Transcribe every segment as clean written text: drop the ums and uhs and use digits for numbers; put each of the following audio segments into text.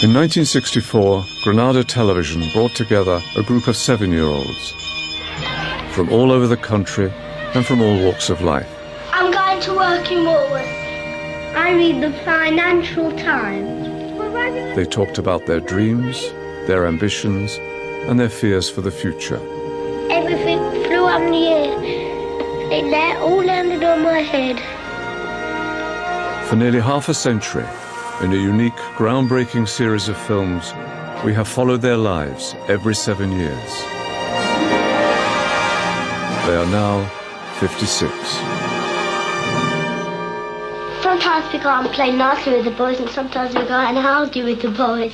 In 1964, Granada Television brought together a group of 7-year-olds from all over the country and from all walks of life. I'm going to work in Woolworths. I read the Financial Times. They talked about their dreams, their ambitions, and their fears for the future. Everything flew up in the air. It all landed on my head. For nearly half a century, in a unique, groundbreaking series of films, we have followed their lives every 7 years. They are now 56. Sometimes we go out and play nicely with the boys, and sometimes we go out and argue with the boys.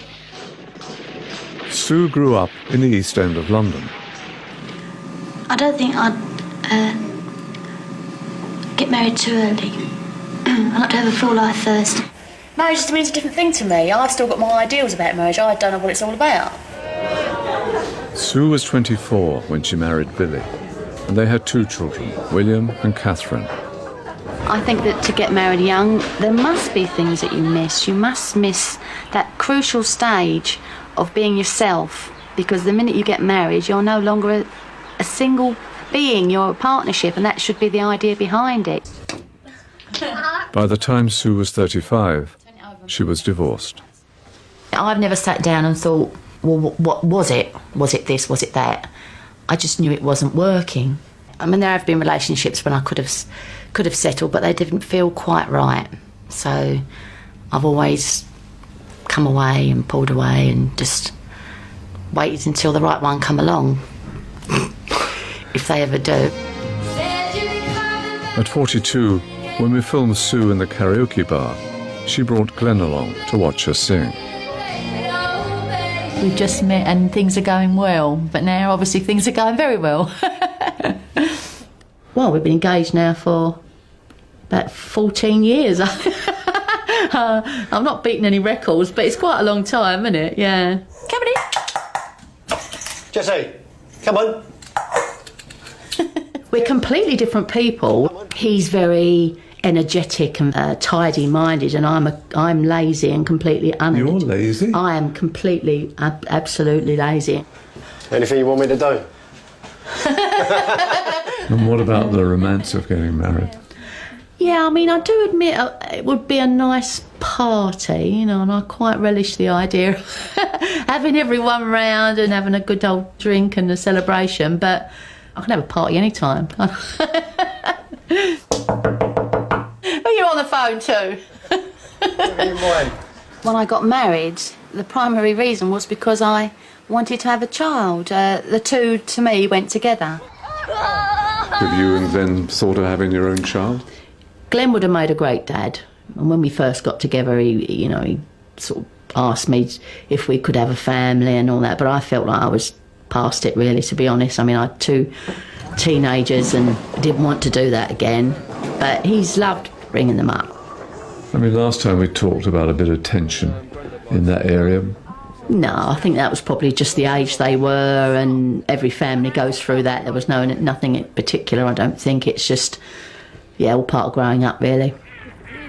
Sue grew up in the East End of London. I don't think I'd get married too early. I'd like to have a full life first. Marriage just means a different thing to me. I've still got my ideals about marriage. I don't know what it's all about. Sue was 24 when she married Billy, and they had 2 children, William and Catherine. I think that to get married young, there must be things that you miss. You must miss that crucial stage of being yourself, because the minute you get married, you're no longer a single being, you're a partnership, and that should be the idea behind it. By the time Sue was 35, she was divorced. I've never sat down and thought, well, what was it? Was it this? Was it that? I just knew it wasn't working. I mean, there have been relationships when I could have settled, but they didn't feel quite right. So I've always come away and pulled away and just waited until the right one come along, if they ever do. At 42, when we filmed Sue in the karaoke bar, she brought Glenn along to watch her sing. We've just met and things are going well, but now obviously things are going very well. Well, we've been engaged now for about 14 years. I'm not beating any records, but it's quite a long time, isn't it? Yeah. Come on in. Jesse, come on. We're completely different people. He's very energetic and tidy-minded, and I'm lazy and completely You're lazy? I am completely, absolutely lazy. Anything you want me to do? And what about the romance of getting married? Yeah, I mean, I do admit it would be a nice party, you know, and I quite relish the idea of having everyone round and having a good old drink and a celebration, but I can have a party anytime. Oh, you're on the phone too. When I got married, the primary reason was because I wanted to have a child. The two, to me, went together. Have you and Glenn thought of having your own child? Glenn would have made a great dad. And when we first got together, he sort of asked me if we could have a family and all that, but I felt like I was past it, really, to be honest. I mean, I had 2 teenagers and didn't want to do that again, but he's loved bringing them up. I mean, last time we talked about a bit of tension in that area. No, I think that was probably just the age they were, and every family goes through that. There was nothing in particular, I don't think. It's just, yeah, all part of growing up, really.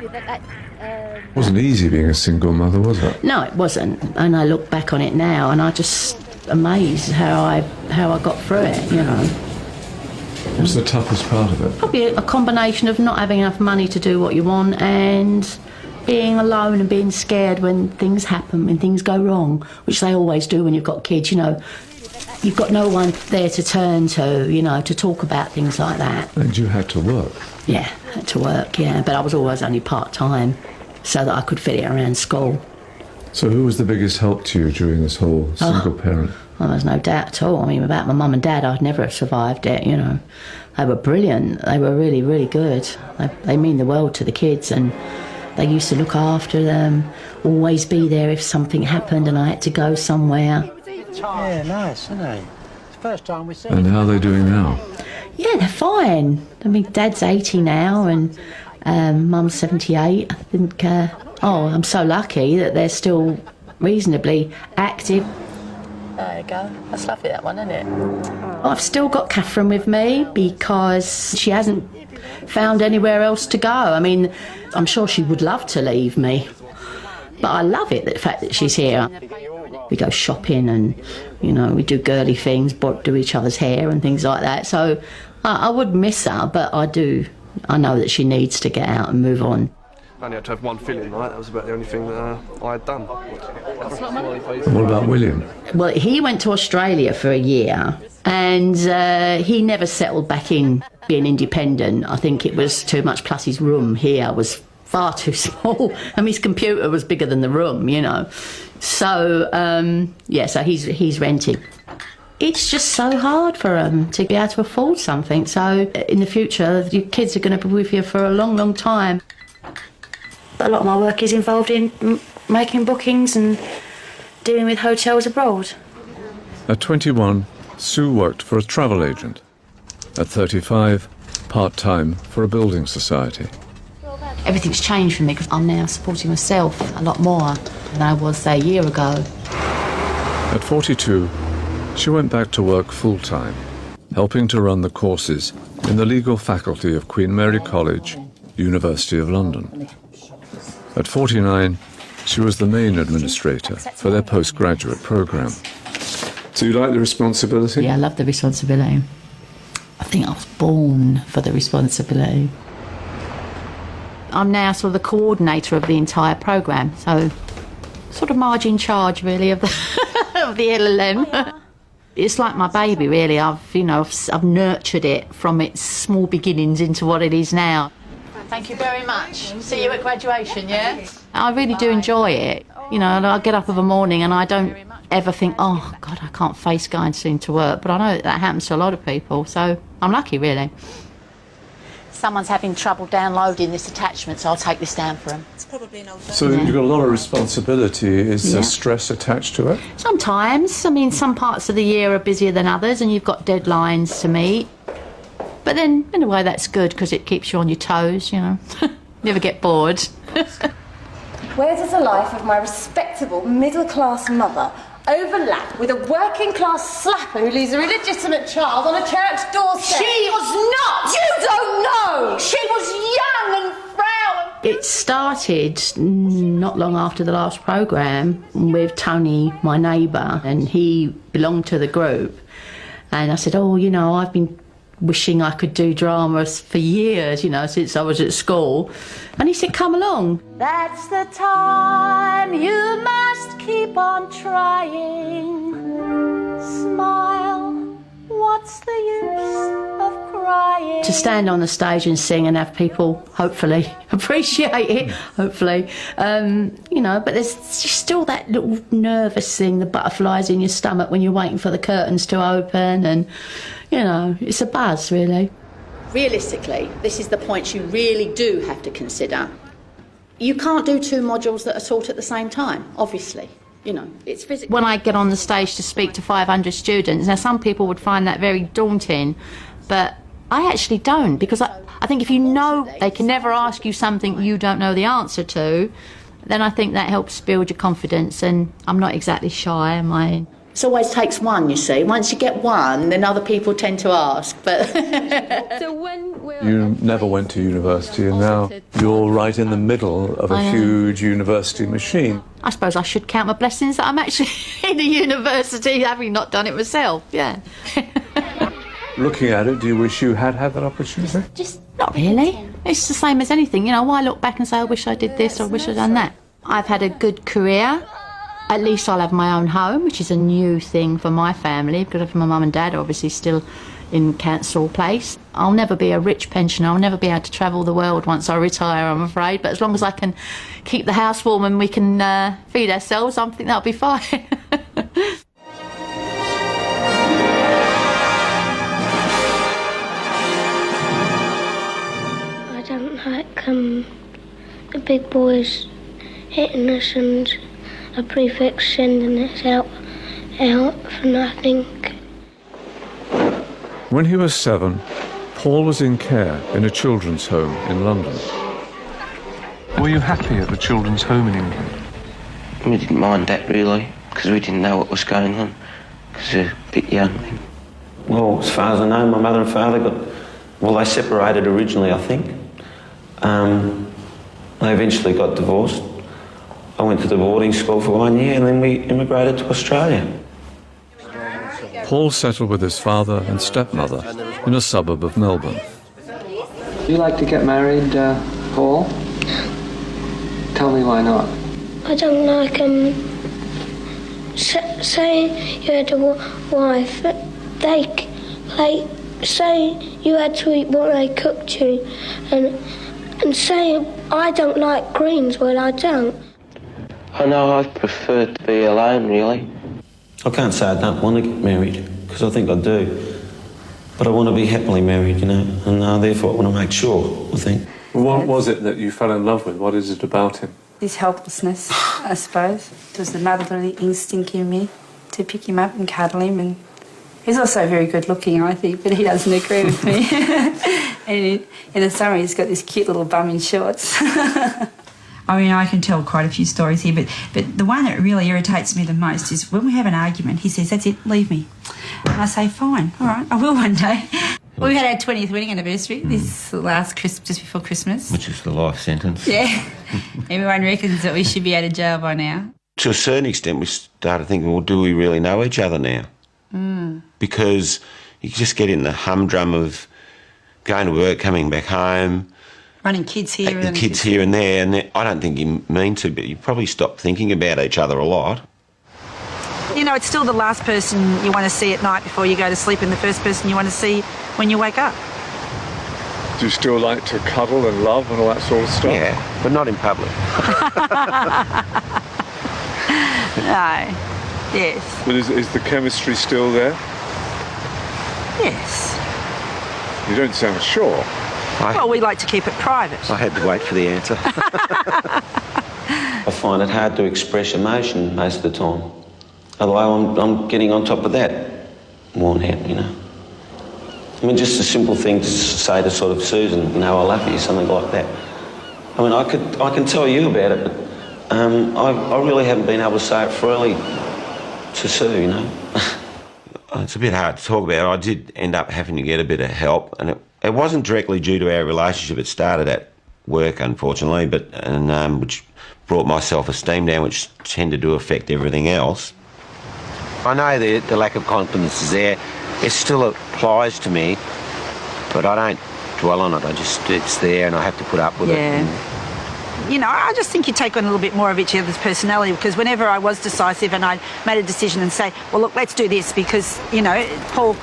It wasn't easy being a single mother, was it? No, it wasn't. And I look back on it now, and I just amazed how I got through it, you know. What's the toughest part of it? Probably a combination of not having enough money to do what you want and being alone and being scared when things happen, when things go wrong, which they always do when you've got kids, you know. You've got no one there to turn to, you know, to talk about things like that. And you had to work? Yeah, had to work, yeah. But I was always only part-time so that I could fit it around school. So who was the biggest help to you during this whole single parent? Well, there's no doubt at all. I mean, without my mum and dad, I'd never have survived it, you know. They were brilliant. They were really, really good. They mean the world to the kids, and they used to look after them, always be there if something happened and I had to go somewhere. Yeah, nice, isn't it? It's the first time we've seen. And how are they doing now? Yeah, they're fine. I mean, Dad's 80 now and Mum's 78. I think, I'm so lucky that they're still reasonably active. There you go. That's lovely, that one, isn't it? I've still got Catherine with me because she hasn't found anywhere else to go. I mean, I'm sure she would love to leave me. But I love it, the fact that she's here. We go shopping and, you know, we do girly things, do each other's hair and things like that. So I would miss her, but I know that she needs to get out and move on. I only had to have one fill-in, right? That was about the only thing that I had done. What about William? Well, he went to Australia for a year and he never settled back in being independent. I think it was too much, plus his room here was far too small and his computer was bigger than the room, you know. So, so he's renting. It's just so hard for them to be able to afford something. So in the future, your kids are going to be with you for a long, long time. A lot of my work is involved in making bookings and dealing with hotels abroad. At 21, Sue worked for a travel agent. At 35, part-time for a building society. Everything's changed for me because I'm now supporting myself a lot more than I was, say, a year ago. At 42, she went back to work full-time, helping to run the courses in the legal faculty of Queen Mary College, University of London. At 49, she was the main administrator for their postgraduate programme. Do you like the responsibility? Yeah, I love the responsibility. I think I was born for the responsibility. I'm now sort of the coordinator of the entire programme, so sort of margin charge really of the of the LLM. It's like my baby really. I've nurtured it from its small beginnings into what it is now. Thank you very much. See you at graduation, yeah? I really do enjoy it. You know, I get up of a morning and I don't ever think, oh, God, I can't face going soon to work. But I know that happens to a lot of people, so I'm lucky, really. Someone's having trouble downloading this attachment, so I'll take this down for them. It's probably an old So you've got a lot of responsibility. Is there stress attached to it? Sometimes. I mean, some parts of the year are busier than others and you've got deadlines to meet. But then, in a way, that's good because it keeps you on your toes, you know. Never get bored. Where does the life of my respectable middle-class mother overlap with a working-class slapper who leaves a illegitimate child on a church doorstep? She was not! You don't know! She was young and frail and... It started not long after the last programme with Tony, my neighbour, and he belonged to the group. And I said, oh, you know, I've been wishing I could do dramas for years, you know, since I was at school. And he said, come along. That's the time you must keep on trying. Smile, what's the use of crying? To stand on the stage and sing and have people, hopefully, appreciate it, hopefully. You know, but there's still that little nervous thing, the butterflies in your stomach when you're waiting for the curtains to open and... You know, it's a buzz, really. Realistically, this is the point you really do have to consider. You can't do two modules that are taught at the same time, obviously. You know, it's physical. When I get on the stage to speak to 500 students, now some people would find that very daunting, but I actually don't, because I think if you know they can never ask you something you don't know the answer to, then I think that helps build your confidence, and I'm not exactly shy, am I? It always takes one, you see. Once you get one, then other people tend to ask. But you never went to university, and now you're right in the middle of a huge university machine. I suppose I should count my blessings that I'm actually in a university, having not done it myself, yeah. Looking at it, do you wish you had had that opportunity? Just not really. It's the same as anything, you know. Why look back and say, I wish I did this or I wish I'd done that? I've had a good career. At least I'll have my own home, which is a new thing for my family, because my mum and dad are obviously still in Council Place. I'll never be a rich pensioner. I'll never be able to travel the world once I retire, I'm afraid. But as long as I can keep the house warm and we can feed ourselves, I think that'll be fine. I don't like the big boys hitting us and a prefect sending us out for nothing. When he was 7, Paul was in care in a children's home in London. Were you happy at the children's home in England? We didn't mind that really, because we didn't know what was going on, because we were a bit young. Well, as far as I know, my mother and father they separated originally, I think. They eventually got divorced. I went to the boarding school for 1 year and then we immigrated to Australia. Paul settled with his father and stepmother in a suburb of Melbourne. Do you like to get married, Paul? Tell me why not. I don't like say you had a wife, say you had to eat what they cooked you, and say I don't like greens, well I don't. I know I prefer to be alone, really. I can't say I don't want to get married, because I think I do. But I want to be happily married, you know, and therefore I want to make sure, I think. What was it that you fell in love with? What is it about him? His helplessness, I suppose. It was the motherly instinct in me to pick him up and cuddle him. And he's also very good looking, I think, but he doesn't agree with me. And in the summer he's got this cute little bum in shorts. I mean, I can tell quite a few stories here, but the one that really irritates me the most is when we have an argument, he says, "That's it, leave me." And I say, "Fine, all right, I will one day." We had our 20th wedding anniversary this last Christmas, just before Christmas. Which is the life sentence. Yeah. Everyone reckons that we should be out of jail by now. To a certain extent, we started thinking, well, do we really know each other now? Because you just get in the humdrum of going to work, coming back home, running kids here and kids here and there, and I don't think you mean to, but you probably stop thinking about each other a lot. You know, it's still the last person you want to see at night before you go to sleep and the first person you want to see when you wake up. Do you still like to cuddle and love and all that sort of stuff? Yeah, but not in public. No. Yes. But is the chemistry still there? Yes. You don't sound sure. Well, we like to keep it private. I had to wait for the answer. I find it hard to express emotion most of the time. Although I'm getting on top of that more now, you know. I mean, just a simple thing to say to sort of Susan, you know, I love you, something like that. I mean, I can tell you about it, but I really haven't been able to say it freely to Sue, you know. It's a bit hard to talk about. I did end up having to get a bit of help, and it wasn't directly due to our relationship. It started at work, unfortunately, which brought my self-esteem down, which tended to affect everything else. I know the lack of confidence is there. It still applies to me, but I don't dwell on it. It's there and I have to put up with it. You know, I just think you take on a little bit more of each other's personality, because whenever I was decisive and I made a decision and say, well, look, let's do this, because, you know, Paul,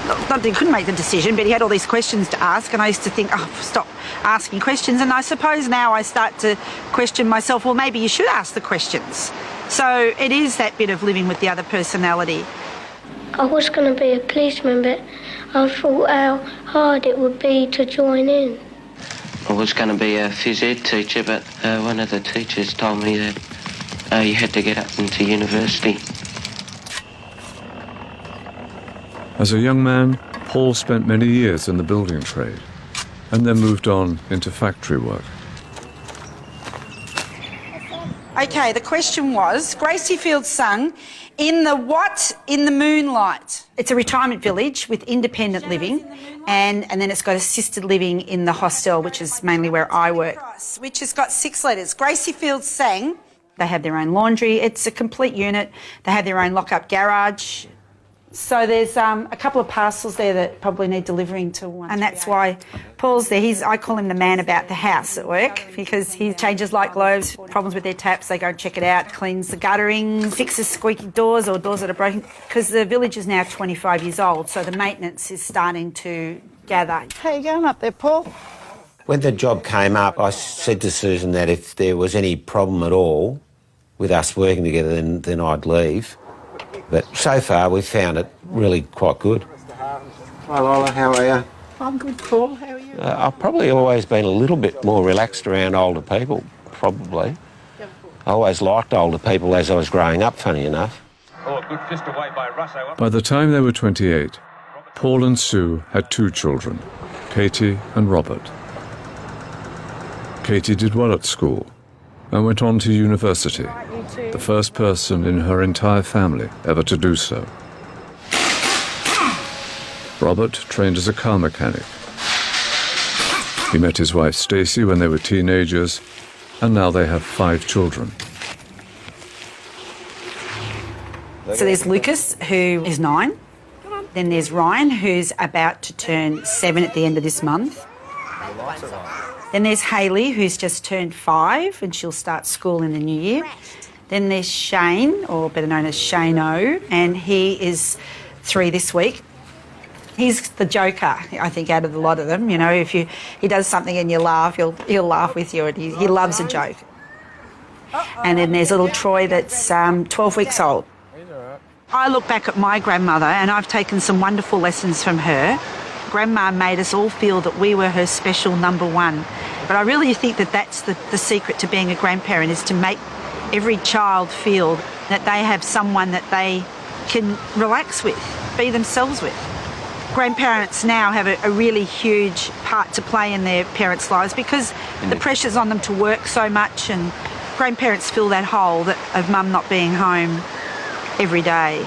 not that he couldn't make the decision, but he had all these questions to ask, and I used to think, oh, stop asking questions. And I suppose now I start to question myself, well, maybe you should ask the questions. So it is that bit of living with the other personality. I was going to be a policeman, but I thought how hard it would be to join in. I was going to be a phys ed teacher, but one of the teachers told me that you had to get up into university. As a young man, Paul spent many years in the building trade and then moved on into factory work. Okay, the question was, Gracie Field sung, in the what? In the moonlight. It's a retirement village with independent living, and then it's got assisted living in the hostel, which is mainly where I work, which has got 6 letters. Gracie Field sang. They have their own laundry. It's a complete unit. They have their own lock-up garage. So there's a couple of parcels there that probably need delivering to one. And that's why Paul's there. I call him the man about the house at work, because he changes light globes, problems with their taps, they go and check it out, cleans the guttering, fixes squeaky doors or doors that are broken, because the village is now 25 years old, so the maintenance is starting to gather. How you going up there, Paul? When the job came up, I said to Susan that if there was any problem at all with us working together, then I'd leave. But so far, we've found it really quite good. Hi, Lola, how are you? I'm good, Paul. How are you? I've probably always been a little bit more relaxed around older people, probably. I always liked older people as I was growing up, funny enough. By the time they were 28, Paul and Sue had 2 children, Katie and Robert. Katie did well at school and went on to university, the first person in her entire family ever to do so. Robert trained as a car mechanic. He met his wife Stacey when they were teenagers, and now they have 5 children. So there's Lucas, who is 9. Then there's Ryan, who's about to turn 7 at the end of this month. Then there's Hayley, who's just turned 5, and she'll start school in the new year. Then there's Shane, or better known as Shane-O, and he is 3 this week. He's the joker, I think, out of the lot of them. You know, if he does something and you laugh, he'll laugh with you, and he loves a joke. And then there's little Troy that's 12 weeks old. I look back at my grandmother and I've taken some wonderful lessons from her. Grandma made us all feel that we were her special number one. But I really think that that's the secret to being a grandparent, is to make every child feel that they have someone that they can relax with, be themselves with. Grandparents now have a really huge part to play in their parents' lives because the pressure's on them to work so much, and grandparents fill that hole of mum not being home every day.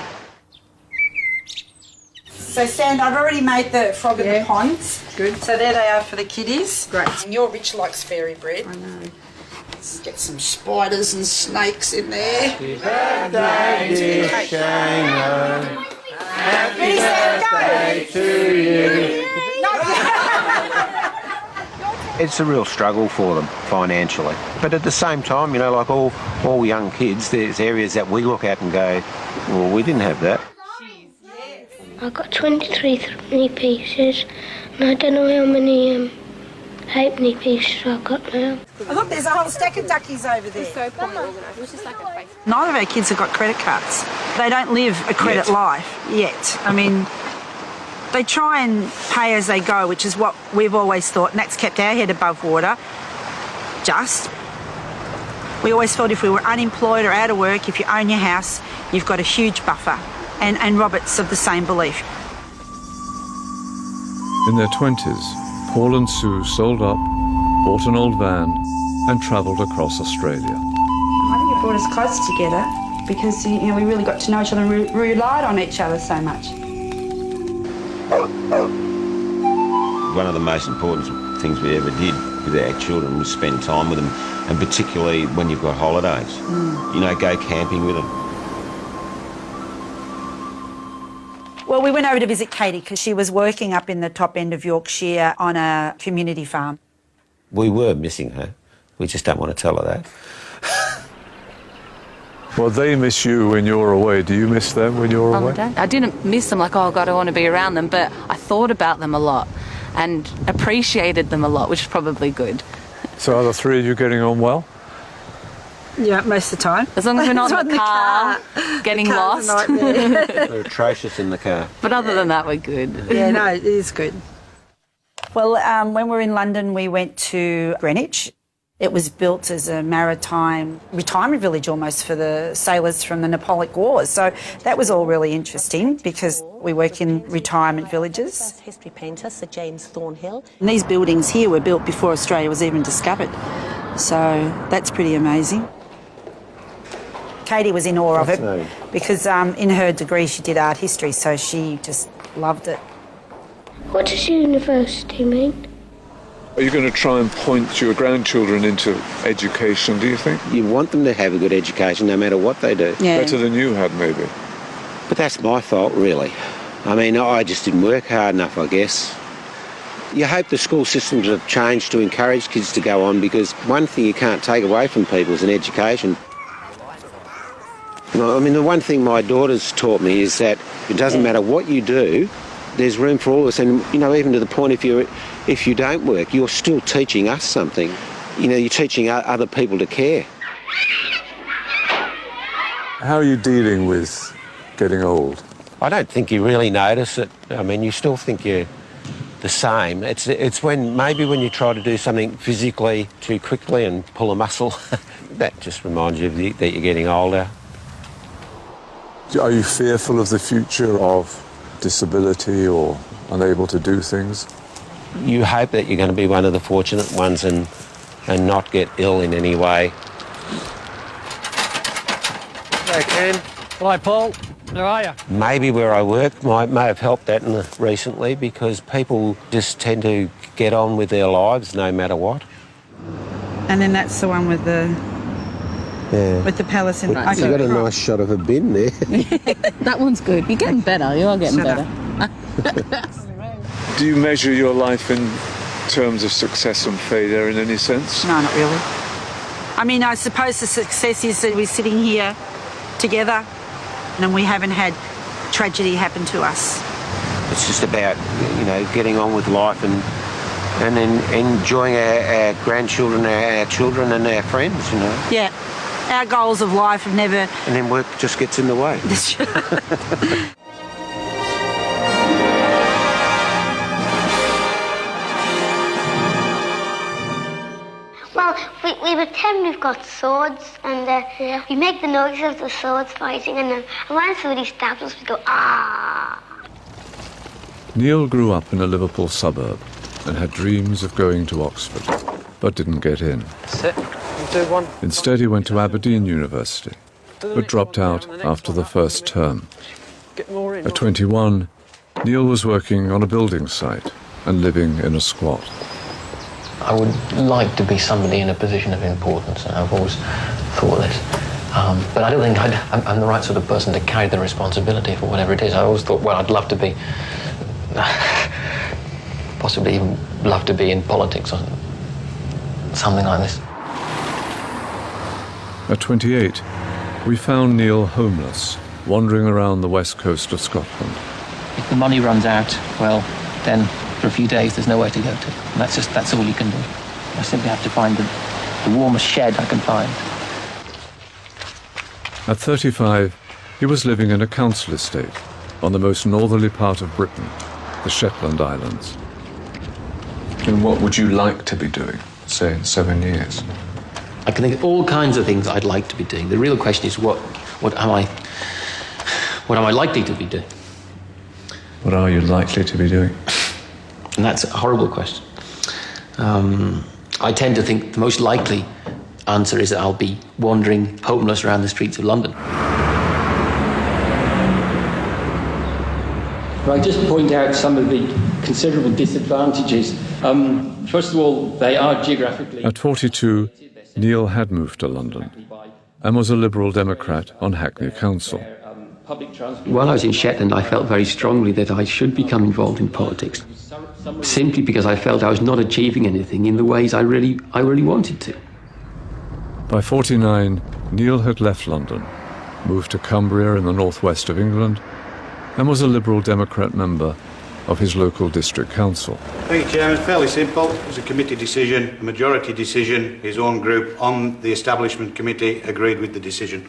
So, Sand, I've already made the frog in the ponds. Good. So there they are for the kiddies. Great. And your Rich likes fairy bread. I know. Let's get some spiders and snakes in there. Happy birthday, dear Shane-O. Happy birthday to you. It's a real struggle for them financially. But at the same time, you know, like all young kids, there's areas that we look at and go, well, we didn't have that. I got 23 three pieces, and I don't know how many halfpenny pieces I got now. Oh, look, there's a whole stack of duckies over there. Neither of our kids have got credit cards. They don't live a credit life yet. I mean, they try and pay as they go, which is what we've always thought, and that's kept our head above water. We always thought if we were unemployed or out of work, if you own your house, you've got a huge buffer. And Robert's of the same belief. In their 20s, Paul and Sue sold up, bought an old van, and travelled across Australia. I think it brought us close together because we really got to know each other and we relied on each other so much. One of the most important things we ever did with our children was spend time with them, and particularly when you've got holidays. You know, go camping with them. Well, we went over to visit Katie because she was working up in the top end of Yorkshire on a community farm. We were missing her. We just don't want to tell her that. Well, they miss you when you're away. Do you miss them when you're away? I didn't miss them like, oh, God, I want to be around them, but I thought about them a lot and appreciated them a lot, which is probably good. So are the three of you getting on well? Yeah, most of the time. As long as we're not in the car getting lost. We're atrocious in the car. But other than that, we're good. Yeah, no, it is good. Well, when we were in London, we went to Greenwich. It was built as a maritime retirement village almost for the sailors from the Napoleonic Wars. So that was all really interesting because we work in retirement villages. History painter Sir James Thornhill. And these buildings here were built before Australia was even discovered. So that's pretty amazing. Katie was in awe of it because in her degree she did art history, so she just loved it. What does university mean? Are you going to try and point your grandchildren into education, do you think? You want them to have a good education no matter what they do. Yeah. Better than you had, maybe. But that's my fault, really. I mean, I just didn't work hard enough, I guess. You hope the school systems have changed to encourage kids to go on, because one thing you can't take away from people is an education. I mean, the one thing my daughter's taught me is that it doesn't matter what you do, there's room for all of us. And, you know, even to the point if you don't work, you're still teaching us something. You know, you're teaching other people to care. How are you dealing with getting old? I don't think you really notice it. I mean, you still think you're the same. It's when you try to do something physically too quickly and pull a muscle, that just reminds you that you're getting older. Are you fearful of the future of disability or unable to do things? You hope that you're going to be one of the fortunate ones and not get ill in any way. Hello, Ken. Hello, Paul. How are you? Maybe where I work may have helped that recently, because people just tend to get on with their lives no matter what. And then that's the one with the Yeah. With the palace in You've got a nice shot of a bin there. That one's good. You're getting better. You are getting better. Do you measure your life in terms of success and failure in any sense? No, not really. I mean, I suppose the success is that we're sitting here together and we haven't had tragedy happen to us. It's just about, getting on with life and then enjoying our grandchildren, our children and our friends, Yeah. Our goals of life have never... And then work just gets in the way. Well, we pretend we've got swords and we make the noise of the swords fighting and then when somebody stabs us we go, ah! Neil grew up in a Liverpool suburb and had dreams of going to Oxford, but didn't get in. Sit. Do one. Instead, he went to Aberdeen University, but dropped out after the first term. At 21, Neil was working on a building site and living in a squat. I would like to be somebody in a position of importance, and I've always thought this. But I don't think I'm the right sort of person to carry the responsibility for whatever it is. I always thought, well, I'd love to be, possibly even love to be in politics or something like this. At 28, we found Neil homeless, wandering around the west coast of Scotland. If the money runs out, well, then for a few days there's nowhere to go to. And that's all you can do. I simply have to find the warmest shed I can find. At 35, he was living in a council estate on the most northerly part of Britain, the Shetland Islands. And what would you like to be doing, say, in 7 years? I can think of all kinds of things I'd like to be doing. The real question is what am I likely to be doing? What are you likely to be doing? And that's a horrible question. I tend to think the most likely answer is that I'll be wandering homeless around the streets of London. But I just point out some of the considerable disadvantages. First of all, they are geographically... At 42, Neil had moved to London and was a Liberal Democrat on Hackney Council. While I was in Shetland, I felt very strongly that I should become involved in politics, simply because I felt I was not achieving anything in the ways I really wanted to. By 49, Neil had left London, moved to Cumbria in the northwest of England, and was a Liberal Democrat member of his local district council. Thank you, Chairman. Fairly simple. It was a committee decision, a majority decision. His own group on the establishment committee agreed with the decision.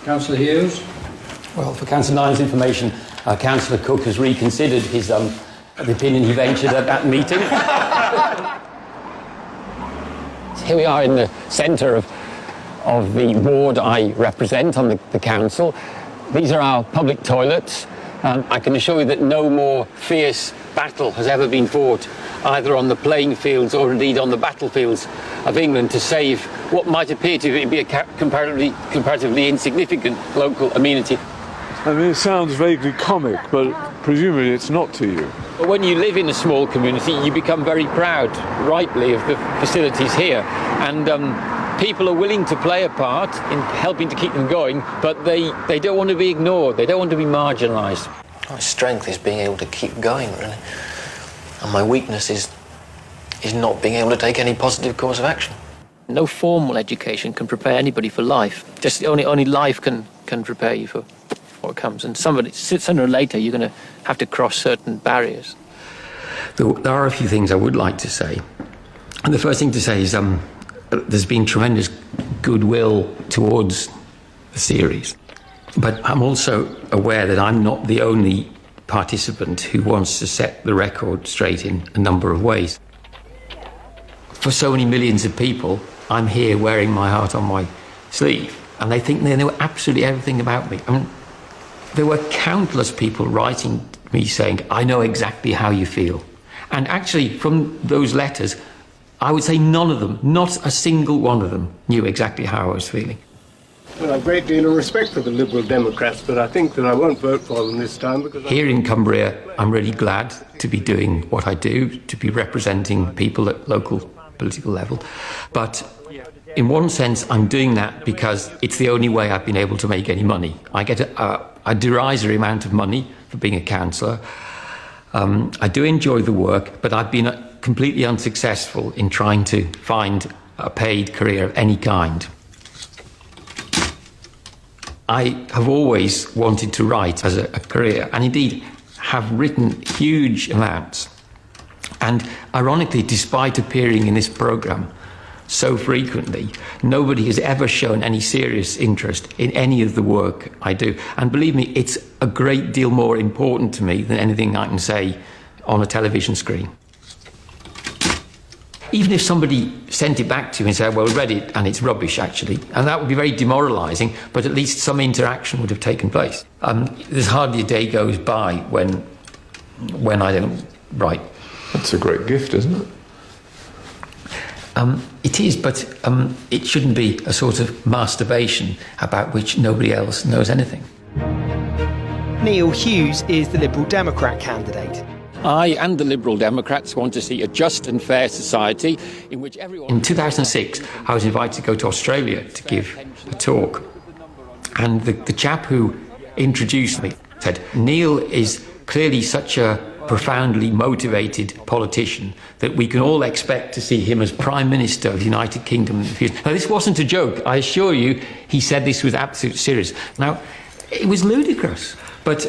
Councillor Hughes? Well, for Councillor Nine's information, Councillor Cook has reconsidered his the opinion he ventured at that meeting. Here we are in the centre of the ward I represent on the council. These are our public toilets. I can assure you that no more fierce battle has ever been fought, either on the playing fields or indeed on the battlefields of England, to save what might appear to be a comparatively insignificant local amenity. I mean, it sounds vaguely comic, but presumably it's not to you. But when you live in a small community, you become very proud, rightly, of the facilities here. And people are willing to play a part in helping to keep them going, but they don't want to be ignored, they don't want to be marginalised. My strength is being able to keep going, really. And my weakness is not being able to take any positive course of action. No formal education can prepare anybody for life. Just only life can prepare you for what comes. And sooner or later, you're going to have to cross certain barriers. There are a few things I would like to say. And the first thing to say is there's been tremendous goodwill towards the series. But I'm also aware that I'm not the only participant who wants to set the record straight in a number of ways. For so many millions of people, I'm here wearing my heart on my sleeve, and they think they know absolutely everything about me. I mean, there were countless people writing to me saying, I know exactly how you feel. And actually, from those letters, I would say none of them, not a single one of them, knew exactly how I was feeling. Well, I've a great deal of respect for the Liberal Democrats, but I think that I won't vote for them this time because... Here in Cumbria, I'm really glad to be doing what I do, to be representing people at local political level. But In one sense, I'm doing that because it's the only way I've been able to make any money. I get a derisory amount of money for being a counsellor. I do enjoy the work, but I've been completely unsuccessful in trying to find a paid career of any kind. I have always wanted to write as a career, and indeed have written huge amounts. And ironically, despite appearing in this programme so frequently, nobody has ever shown any serious interest in any of the work I do. And believe me, it's a great deal more important to me than anything I can say on a television screen. Even if somebody sent it back to you and said, well, read it and it's rubbish, actually, and that would be very demoralising, but at least some interaction would have taken place. There's hardly a day goes by when I don't write. That's a great gift, isn't it? It is, but it shouldn't be a sort of masturbation about which nobody else knows anything. Neil Hughes is the Liberal Democrat candidate. I and the Liberal Democrats want to see a just and fair society in which everyone... In 2006, I was invited to go to Australia to give a talk. And the chap who introduced me said, Neil is clearly such a profoundly motivated politician that we can all expect to see him as Prime Minister of the United Kingdom in the future. Now, this wasn't a joke. I assure you, he said this with absolute serious. Now, it was ludicrous, but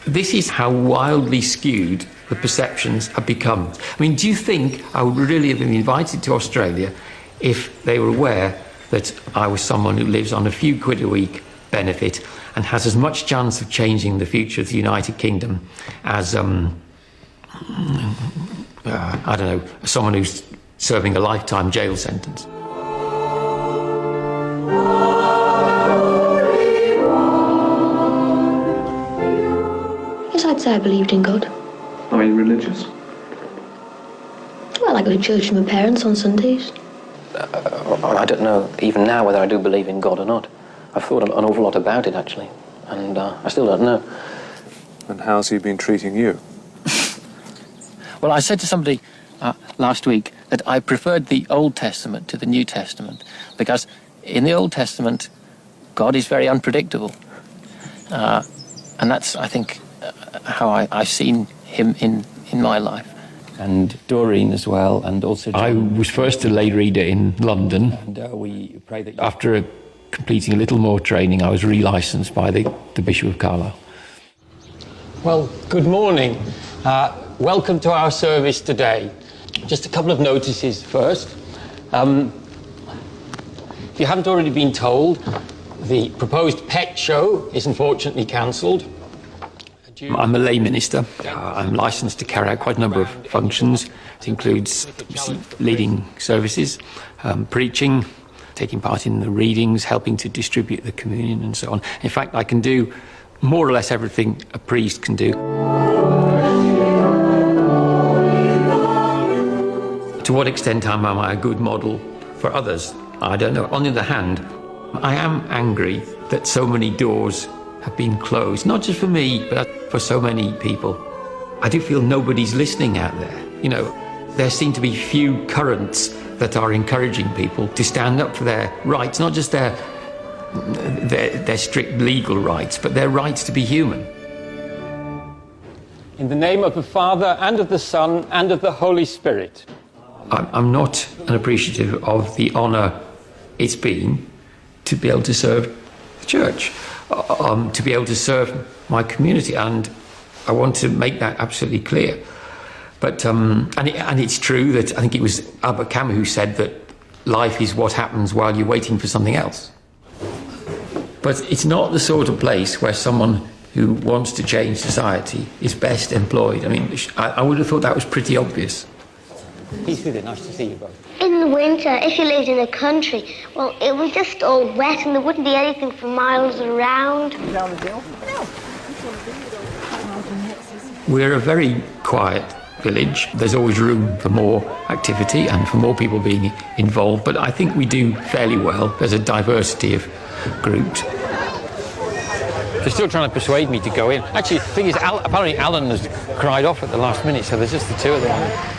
this is how wildly skewed the perceptions have become. I mean, do you think I would really have been invited to Australia if they were aware that I was someone who lives on a few quid a week benefit and has as much chance of changing the future of the United Kingdom as, I don't know, someone who's serving a lifetime jail sentence? Yes, I'd say I believed in God. Are you religious? Well, I go to church with my parents on Sundays. I don't know, even now, whether I do believe in God or not. I've thought an awful lot about it, actually, and I still don't know. And how's he been treating you? Well, I said to somebody last week that I preferred the Old Testament to the New Testament, because in the Old Testament, God is very unpredictable. And that's, I think, how I've seen him in my life. And Doreen as well, and also John. I was first a lay reader in London, and we pray that after completing a little more training, I was re-licensed by the Bishop of Carlisle. Well, good morning. Welcome to our service today. Just a couple of notices first. If you haven't already been told, the proposed pet show is unfortunately cancelled. I'm a lay minister. I'm licensed to carry out quite a number of functions. It includes leading services, preaching, taking part in the readings, helping to distribute the communion and so on. In fact, I can do more or less everything a priest can do. To what extent am I a good model for others? I don't know. On the other hand, I am angry that so many doors have been closed, not just for me, but for so many people. I do feel nobody's listening out there. You know, there seem to be few currents that are encouraging people to stand up for their rights, not just their strict legal rights, but their rights to be human. In the name of the Father, and of the Son, and of the Holy Spirit. I'm not unappreciative of the honour it's been to be able to serve the church, to be able to serve my community, and I want to make that absolutely clear. But and it's true that I think it was Albert Camus who said that life is what happens while you're waiting for something else. But it's not the sort of place where someone who wants to change society is best employed. I mean, I would have thought that was pretty obvious. Peace with you, nice to see you both. In the winter, if you lived in the country, well, it was just all wet and there wouldn't be anything for miles around. We're a very quiet village. There's always room for more activity and for more people being involved, but I think we do fairly well. There's a diversity of groups. They're still trying to persuade me to go in. Actually, the thing is, apparently Alan has cried off at the last minute, so there's just the two of them.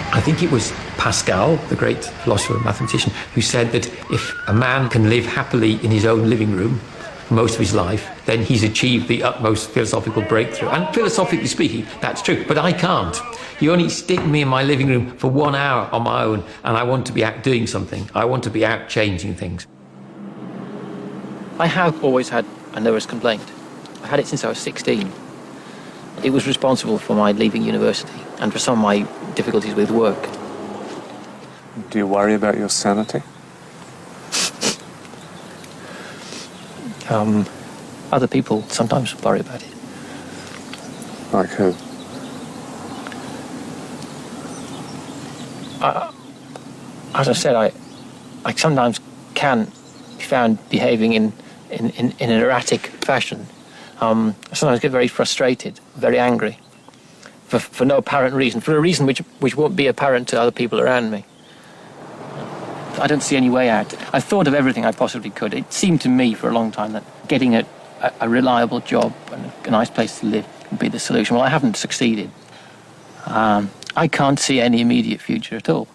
I think it was Pascal, the great philosopher and mathematician, who said that if a man can live happily in his own living room most of his life, then he's achieved the utmost philosophical breakthrough. And philosophically speaking, that's true, but I can't. You only stick me in my living room for 1 hour on my own, and I want to be out doing something. I want to be out changing things. I have always had a nervous complaint. I had it since I was 16. It was responsible for my leaving university and for some of my difficulties with work. Do you worry about your sanity? Other people sometimes worry about it. Like who? As I said, I sometimes can be found behaving in an erratic fashion. I sometimes get very frustrated, very angry, for no apparent reason, for a reason which won't be apparent to other people around me. I don't see any way out. I've thought of everything I possibly could. It seemed to me for a long time that getting a reliable job and a nice place to live would be the solution. Well, I haven't succeeded. I can't see any immediate future at all.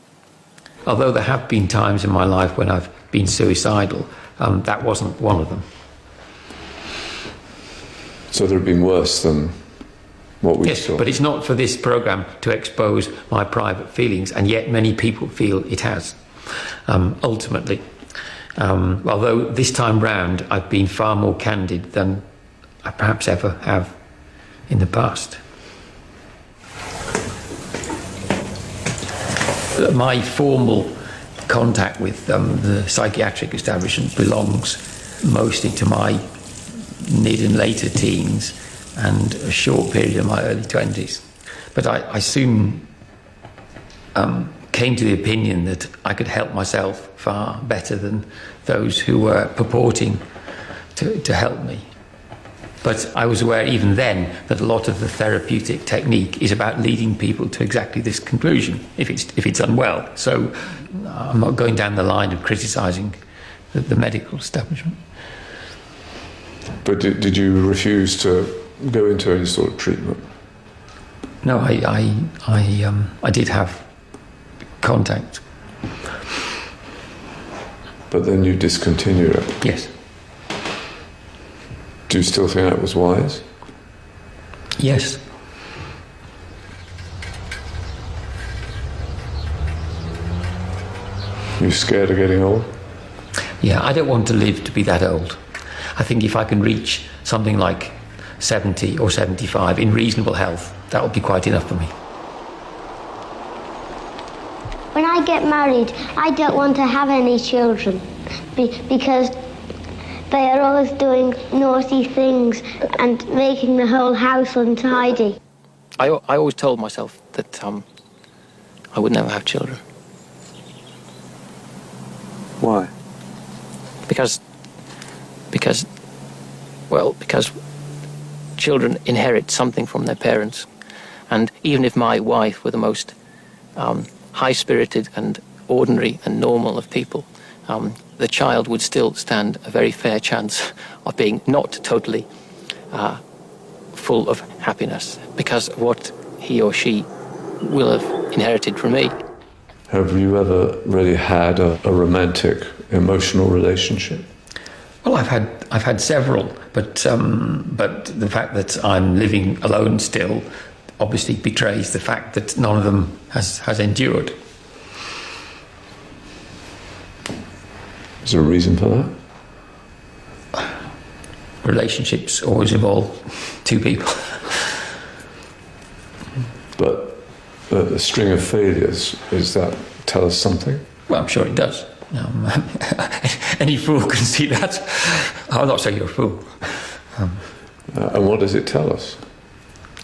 Although there have been times in my life when I've been suicidal, that wasn't one of them. So there have been worse than what we saw? Yes, but it's not for this programme to expose my private feelings, and yet many people feel it has. Ultimately, although this time round I've been far more candid than I perhaps ever have in the past. My formal contact with the psychiatric establishment belongs mostly to my mid and later teens and a short period of my early 20s. But I soon came to the opinion that I could help myself far better than those who were purporting to help me. But I was aware even then that a lot of the therapeutic technique is about leading people to exactly this conclusion, if it's unwell. So I'm not going down the line of criticising the medical establishment. But did you refuse to go into any sort of treatment? No, I did have contact. But then you discontinued it? Yes. Do you still think that was wise? Yes. You scared of getting old? Yeah, I don't want to live to be that old. I think if I can reach something like 70 or 75 in reasonable health, that will be quite enough for me. When I get married, I don't want to have any children because they are always doing naughty things and making the whole house untidy. I always told myself that I would never have children. Why? Because children inherit something from their parents. And even if my wife were the most high-spirited and ordinary and normal of people, the child would still stand a very fair chance of being not totally full of happiness because of what he or she will have inherited from me. Have you ever really had a romantic, emotional relationship? Well, I've had several, but the fact that I'm living alone still obviously betrays the fact that none of them has endured. Is there a reason for that? Relationships always involve two people. But a string of failures, does that tell us something? Well, I'm sure it does. Any fool can see that. I'm not saying you're a fool. And what does it tell us?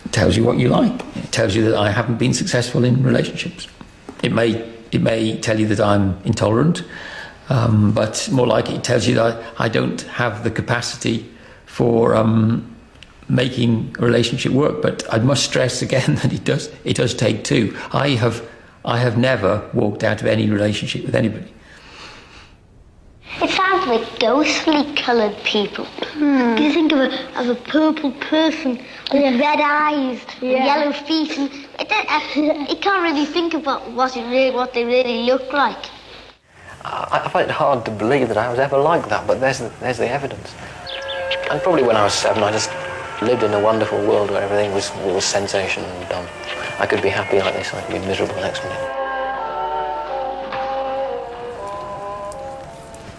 It tells you what you like. It tells you that I haven't been successful in relationships. It may tell you that I'm intolerant, but more likely it tells you that I don't have the capacity for making a relationship work. But I must stress again that it does take two. I have never walked out of any relationship with anybody. It sounds with ghostly coloured people. You think of a purple person with red eyes and yellow feet, and you can't really think about what they really look like. I find it hard to believe that I was ever like that, but there's the evidence. And probably when I was 7, I just lived in a wonderful world where everything was sensation and I could be happy like this, I could be miserable next minute.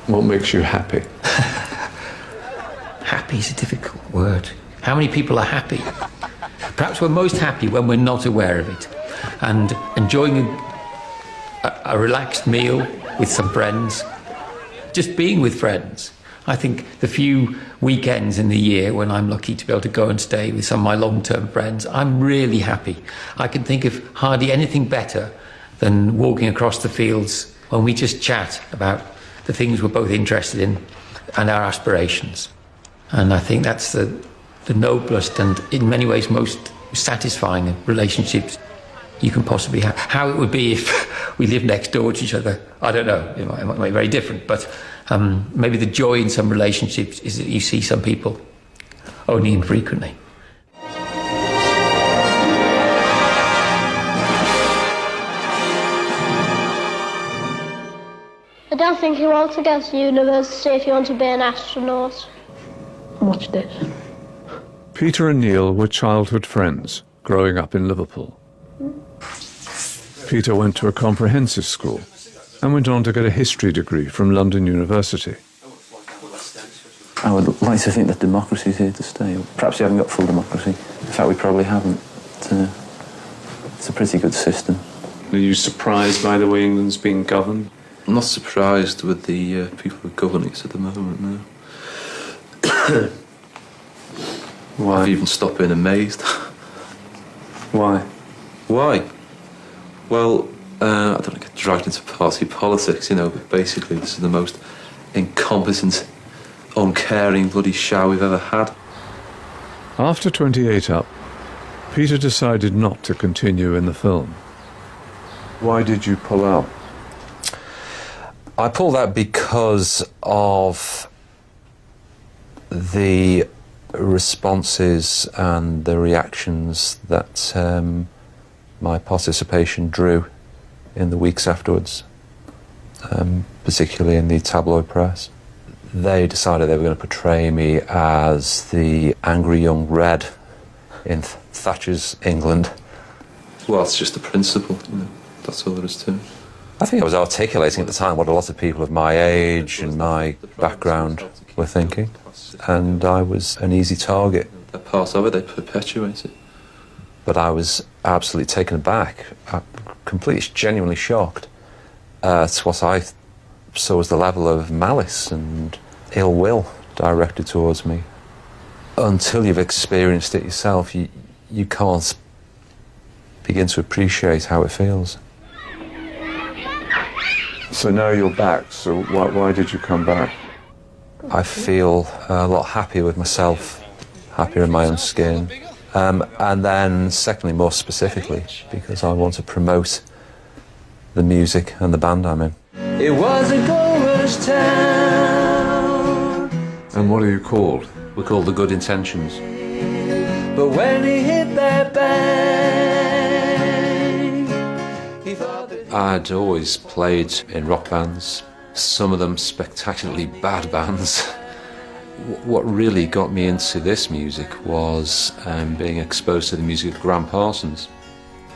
What makes you happy? Happy is a difficult word. How many people are happy? Perhaps we're most happy when we're not aware of it and enjoying a relaxed meal with some friends, just being with friends. I think the few weekends in the year when I'm lucky to be able to go and stay with some of my long-term friends, I'm really happy. I can think of hardly anything better than walking across the fields when we just chat about the things we're both interested in and our aspirations. And I think that's the noblest and in many ways most satisfying relationships you can possibly have. How it would be if we lived next door to each other, I don't know. It might be very different, but maybe the joy in some relationships is that you see some people only infrequently. I don't think you want to go to university if you want to be an astronaut. Watch this. Peter and Neil were childhood friends growing up in Liverpool. Peter went to a comprehensive school and went on to get a history degree from London University. I would like to think that democracy is here to stay. Perhaps we haven't got full democracy. In fact, we probably haven't. It's a pretty good system. Are you surprised by the way England's being governed? I'm not surprised with the people who govern it at the moment, no. Why? I've even stopped being amazed. Why? Why? Well, I don't want to get dragged into party politics, you know, but basically this is the most incompetent, uncaring bloody show we've ever had. After 28 Up, Peter decided not to continue in the film. Why did you pull out? I pulled out because of the responses and the reactions that my participation drew in the weeks afterwards, particularly in the tabloid press. They decided they were going to portray me as the angry young red in Thatcher's England. Well, it's just the principle, you know, that's all there is to it. I think I was articulating at the time what a lot of people of my age and my background were thinking, and I was an easy target. They're part of it, they perpetuate it. But I was absolutely taken aback, completely, genuinely shocked at what I saw as the level of malice and ill will directed towards me. Until you've experienced it yourself, you can't begin to appreciate how it feels. So now you're back, so why did you come back? I feel a lot happier with myself, happier in my own skin. And then, secondly, more specifically, because I want to promote the music and the band I'm in. It was a ghost town. And what are you called? We're called the Good Intentions. But when he hit that bang, he thought that... I'd always played in rock bands, some of them spectacularly bad bands. What really got me into this music was being exposed to the music of Graham Parsons.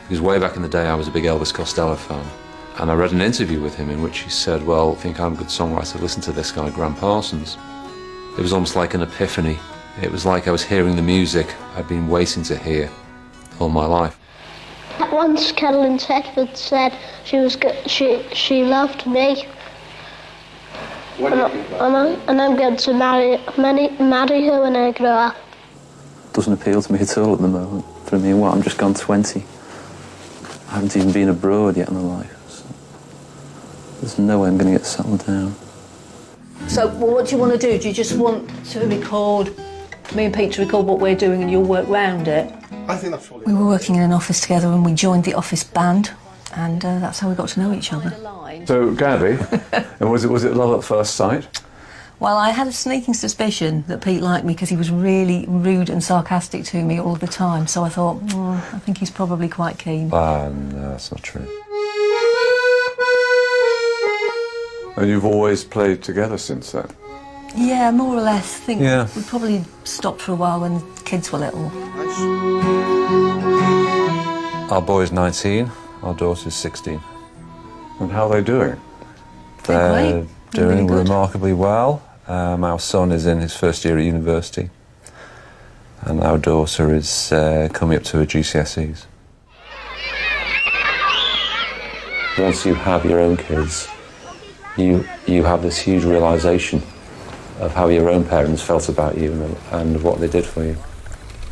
Because way back in the day I was a big Elvis Costello fan. And I read an interview with him in which he said, well, I think I'm a good songwriter, listen to this guy, Graham Parsons. It was almost like an epiphany. It was like I was hearing the music I'd been waiting to hear all my life. Once Carolyn Tedford said she loved me. And I'm going to marry her when I grow up. Doesn't appeal to me at all at the moment. For me, I'm just gone 20. I haven't even been abroad yet in my life. So there's no way I'm going to get settled down. So what do you want to do? Do you just want to record, me and Pete to record what we're doing and you'll work round it? I think that's probably... We were working in an office together and we joined the office band, and that's how we got to know each other. So, Gabby, and was it love at first sight? Well, I had a sneaking suspicion that Pete liked me because he was really rude and sarcastic to me all the time. So I thought, I think he's probably quite keen. No, that's not true. And you've always played together since then? Yeah, more or less. I think Yeah. we probably stopped for a while when the kids were little. Our boy's 19, our daughter's 16. And how are they doing? They're doing remarkably well. Our son is in his first year at university, and our daughter is coming up to her GCSEs. Once you have your own kids, you have this huge realisation of how your own parents felt about you and what they did for you.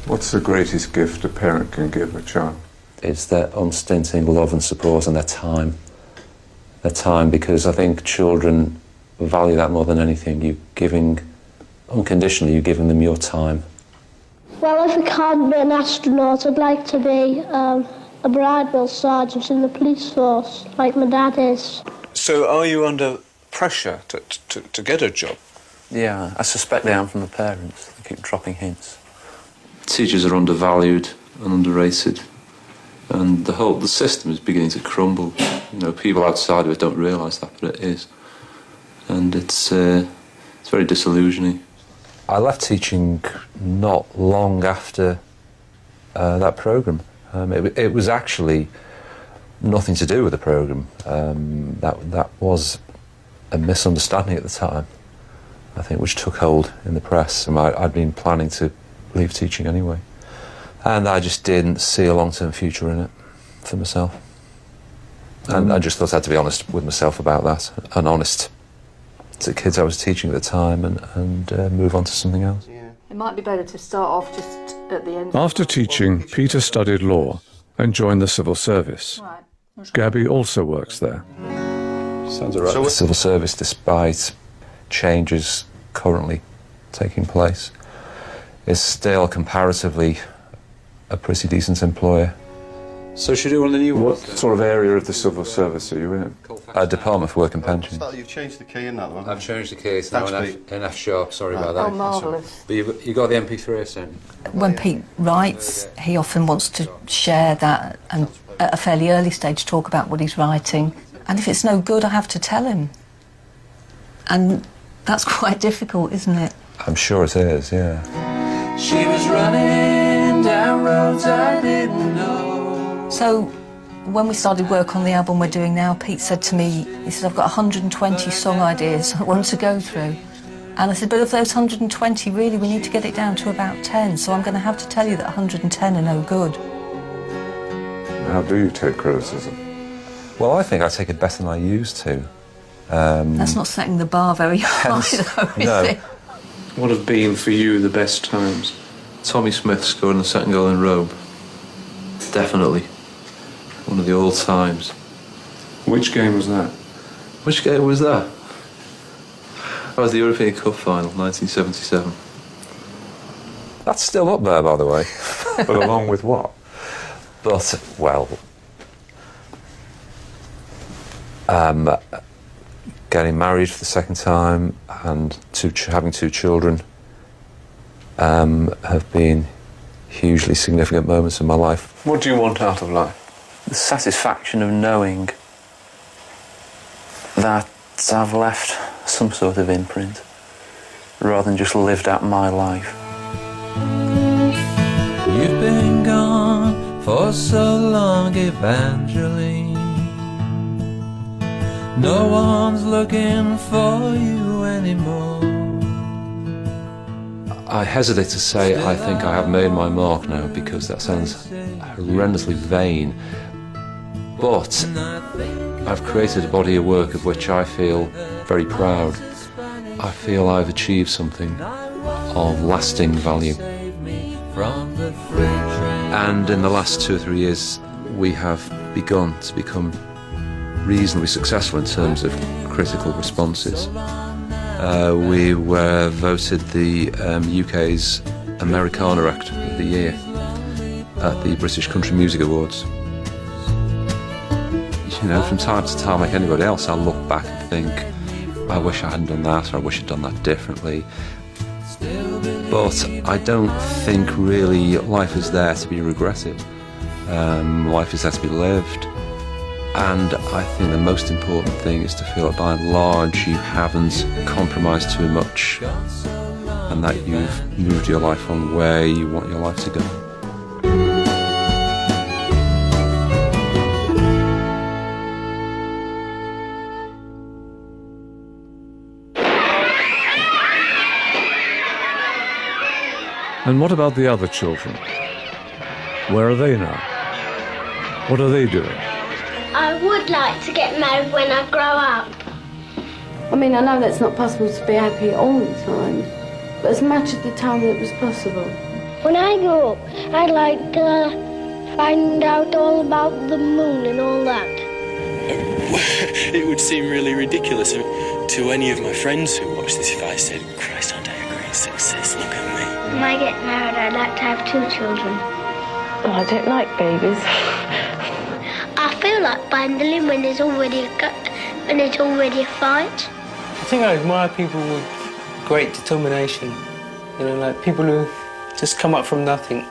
What's the greatest gift a parent can give a child? It's their unstinting love and support and their time. Their time, because I think children value that more than anything. Unconditionally, you're giving them your time. Well, if I can't be an astronaut, I'd like to be a bridewell sergeant in the police force, like my dad is. So are you under pressure to get a job? Yeah, I suspect they am from the parents. They keep dropping hints. Teachers are undervalued and underrated, and the system is beginning to crumble. You know, people outside of it don't realise that, but it is, and it's very disillusioning. I left teaching not long after that programme. It was actually nothing to do with the programme. That was a misunderstanding at the time, I think, which took hold in the press. And I'd been planning to leave teaching anyway. And I just didn't see a long-term future in it for myself. And I just thought I had to be honest with myself about that, and honest to the kids I was teaching at the time, and move on to something else. It might be better to start off just at the end. After teaching, Peter studied law and joined the civil service. Gabby also works there. Sounds all right. The civil service, despite changes currently taking place, is still comparatively a pretty decent employer. So should you do one of the new ones? What sort of area of the civil service are you in? Department for Work and Pensions. You've changed the key in that one. I've changed the key. It's now an F sharp. Sorry about that. Oh, marvellous. But you got the MP3 sound. When Pete writes, he often wants to share that and at a fairly early stage talk about what he's writing. And if it's no good, I have to tell him. And that's quite difficult, isn't it? I'm sure it is, yeah. She was running down roads I didn't know. So, when we started work on the album we're doing now, Pete said to me, he said, I've got 120 song ideas I want to go through. And I said, but of those 120, really, we need to get it down to about 10, so I'm going to have to tell you that 110 are no good. How do you take criticism? Well, I think I take it better than I used to. That's not setting the bar very high, though, is it? What have been for you the best times? Tommy Smith scoring the second goal in Rome. Definitely. One of the old times. Which game was that? Which game was that? That was the European Cup final, 1977. That's still up there, by the way. But along with what? But, well, getting married for the second time and having two children have been hugely significant moments in my life. What do you want out of life? The satisfaction of knowing that I've left some sort of imprint rather than just lived out my life. You've been gone for so long, Evangeline. No one's looking for you anymore. I hesitate to say I think I have made my mark now, because that sounds horrendously vain. But I've created a body of work of which I feel very proud. I feel I've achieved something of lasting value. And in the last 2 or 3 years, we have begun to become reasonably successful in terms of critical responses. We were voted the UK's Americana Act of the Year at the British Country Music Awards. You know, from time to time, like anybody else, I'll look back and think, I wish I hadn't done that, or I wish I'd done that differently. But I don't think really life is there to be regretted. Life is there to be lived. And I think the most important thing is to feel that by and large you haven't compromised too much, and that you've moved your life on where you want your life to go. And what about the other children? Where are they now? What are they doing? I would like to get married when I grow up. I mean, I know that's not possible to be happy all the time, but as much of the time that was possible. When I grow up, I'd like to find out all about the moon and all that. It would seem really ridiculous to any of my friends who watch this if I said, Christ, aren't I a great success, look at me. When I get married, I'd like to have 2 children. Oh, I don't like babies. I feel like binding when there's already a fight. I think I admire people with great determination. You know, like people who just come up from nothing.